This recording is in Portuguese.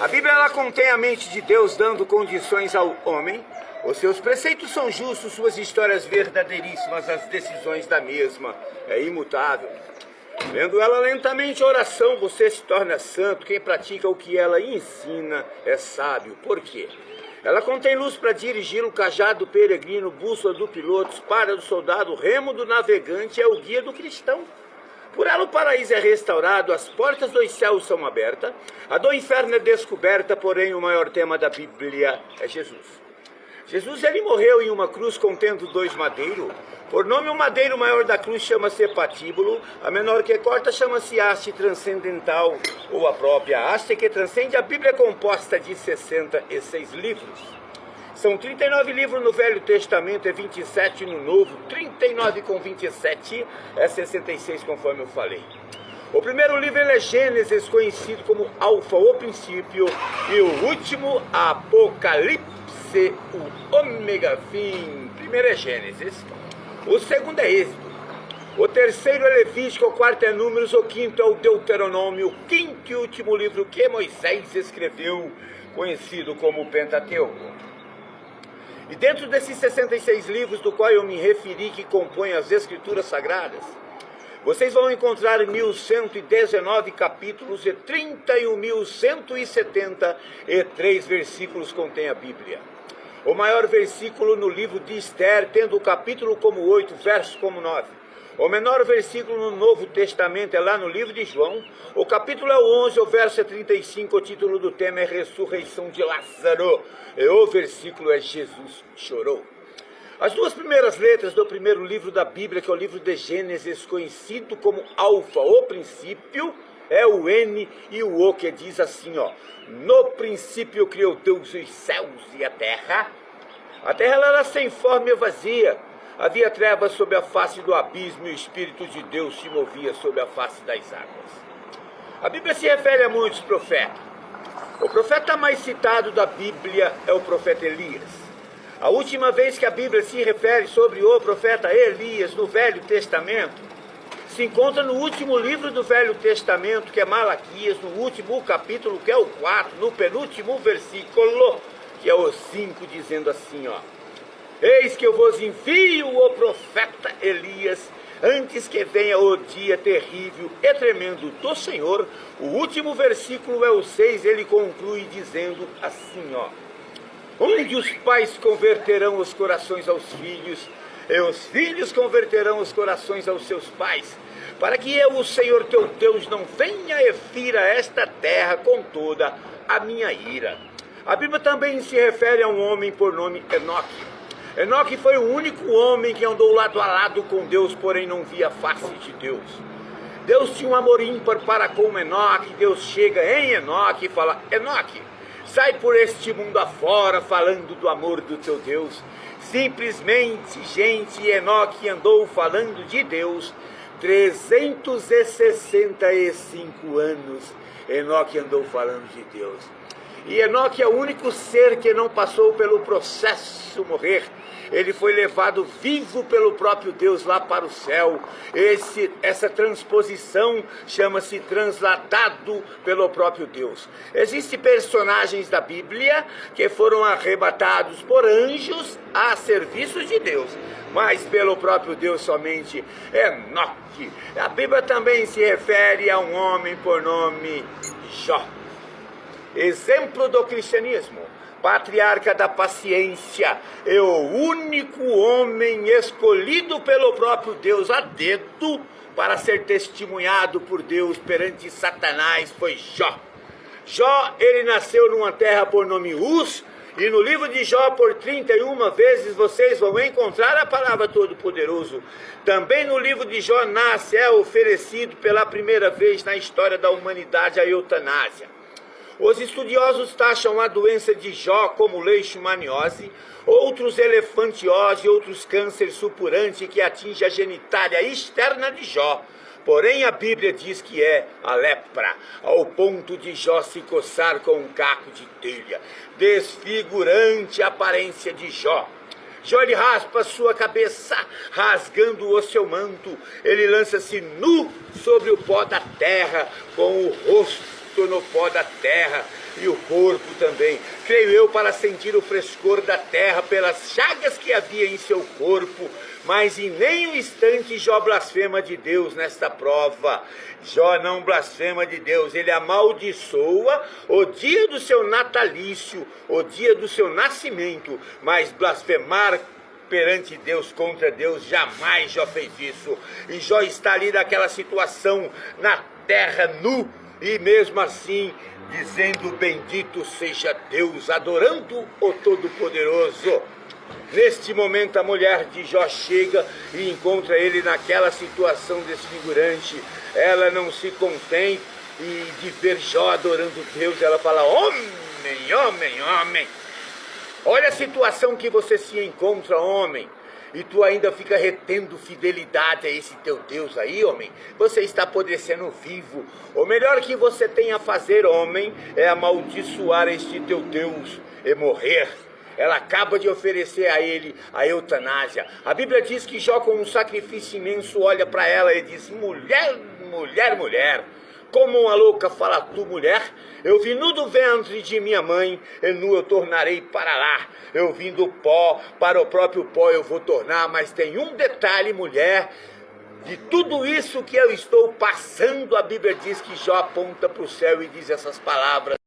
A Bíblia ela contém a mente de Deus dando condições ao homem. Os seus preceitos são justos, suas histórias verdadeiríssimas, as decisões da mesma é imutável. Lendo ela lentamente, a oração, você se torna santo. Quem pratica o que ela ensina é sábio. Por quê? Ela contém luz para dirigi-lo, cajado do peregrino, bússola do piloto, espada do soldado, remo do navegante, é o guia do cristão. Por ela o paraíso é restaurado, as portas dos céus são abertas, a do inferno é descoberta, porém o maior tema da Bíblia é Jesus. Jesus ele morreu em uma cruz contendo 2 madeiros. Por nome o madeiro maior da cruz chama-se patíbulo, a menor que corta chama-se haste transcendental, ou a própria haste que transcende. A Bíblia é composta de 66 livros. São 39 livros no Velho Testamento e 27 no Novo. 39 com 27 é 66, conforme eu falei. O primeiro livro é Gênesis, conhecido como Alfa, o princípio, e o último, Apocalipse, o ômega, fim. O primeiro é Gênesis, o segundo é Êxodo, o terceiro é Levítico, o quarto é Números, o quinto é o Deuteronômio, o quinto e último livro que Moisés escreveu, conhecido como Pentateuco. E dentro desses 66 livros do qual eu me referi, que compõem as Escrituras Sagradas, vocês vão encontrar 1.119 capítulos e 31.173 versículos contém a Bíblia. O maior versículo no livro de Esther, tendo o capítulo como 8, versos como 9. O menor versículo no Novo Testamento é lá no livro de João. O capítulo é o 11, o verso é 35, o título do tema é Ressurreição de Lázaro. E o versículo é Jesus chorou. As 2 primeiras letras do primeiro livro da Bíblia, que é o livro de Gênesis, conhecido como Alfa, o princípio, é o N e o O, que diz assim, ó: no princípio criou Deus os céus e a terra. A terra ela era sem forma e vazia. Havia trevas sobre a face do abismo e o Espírito de Deus se movia sobre a face das águas. A Bíblia se refere a muitos profetas. O profeta mais citado da Bíblia é o profeta Elias. A última vez que a Bíblia se refere sobre o profeta Elias no Velho Testamento, se encontra no último livro do Velho Testamento, que é Malaquias, no último capítulo, que é o 4, no penúltimo versículo, que é o 5, dizendo assim, ó: eis que eu vos envio o profeta Elias, antes que venha o dia terrível e tremendo do Senhor. O último versículo é o 6, ele conclui dizendo assim, ó: onde os pais converterão os corações aos filhos, e os filhos converterão os corações aos seus pais, para que eu, o Senhor teu Deus, não venha e fira esta terra com toda a minha ira. A Bíblia também se refere a um homem por nome Enoque. Enoque foi o único homem que andou lado a lado com Deus, porém não via a face de Deus. Deus tinha um amor ímpar para com Enoque. Deus chega em Enoque e fala: Enoque, sai por este mundo afora, falando do amor do teu Deus. Simplesmente, gente, Enoque andou falando de Deus 365 anos. Enoque andou falando de Deus. E Enoque é o único ser que não passou pelo processo morrer. Ele foi levado vivo pelo próprio Deus lá para o céu. Essa transposição chama-se transladado pelo próprio Deus. Existem personagens da Bíblia que foram arrebatados por anjos a serviço de Deus, mas pelo próprio Deus somente. Enoque. A Bíblia também se refere a um homem por nome Jó. Exemplo do cristianismo, patriarca da paciência, é o único homem escolhido pelo próprio Deus a dedo para ser testemunhado por Deus perante Satanás, foi Jó. Jó, ele nasceu numa terra por nome Uz, e no livro de Jó, por 31 vezes, vocês vão encontrar a palavra Todo-Poderoso. Também no livro de Jó nasce, é oferecido pela primeira vez na história da humanidade a eutanásia. Os estudiosos taxam a doença de Jó como leishmaniose, outros elefantiose, outros câncer supurante que atinge a genitália externa de Jó. Porém, a Bíblia diz que é a lepra, ao ponto de Jó se coçar com um caco de telha. Desfigurante a aparência de Jó. Jó ele raspa sua cabeça, rasgando o seu manto. Ele lança-se nu sobre o pó da terra, com o rosto no pó da terra, e o corpo também. Creio eu para sentir o frescor da terra pelas chagas que havia em seu corpo, mas em nenhum instante Jó blasfema de Deus nesta prova. Jó não blasfema de Deus, ele amaldiçoa o dia do seu natalício, o dia do seu nascimento, mas blasfemar perante Deus, contra Deus, jamais Jó fez isso. E Jó está ali naquela situação, na terra nu, e mesmo assim dizendo: bendito seja Deus, adorando o Todo-Poderoso. Neste momento a mulher de Jó chega e encontra ele naquela situação desfigurante. Ela não se contém de ver Jó adorando Deus, ela fala: homem, homem, homem. Olha a situação que você se encontra, homem, e tu ainda fica retendo fidelidade a esse teu Deus aí, homem. Você está apodrecendo vivo. O melhor que você tem a fazer, homem, é amaldiçoar este teu Deus e morrer. Ela acaba de oferecer a ele a eutanásia. A Bíblia diz que Jó, com um sacrifício imenso, olha para ela e diz: mulher, mulher, mulher, como uma louca fala tu, mulher? Eu vim nu do ventre de minha mãe, e nu eu tornarei para lá. Eu vim do pó, para o próprio pó eu vou tornar. Mas tem um detalhe, mulher: de tudo isso que eu estou passando, a Bíblia diz que Jó aponta para o céu e diz essas palavras: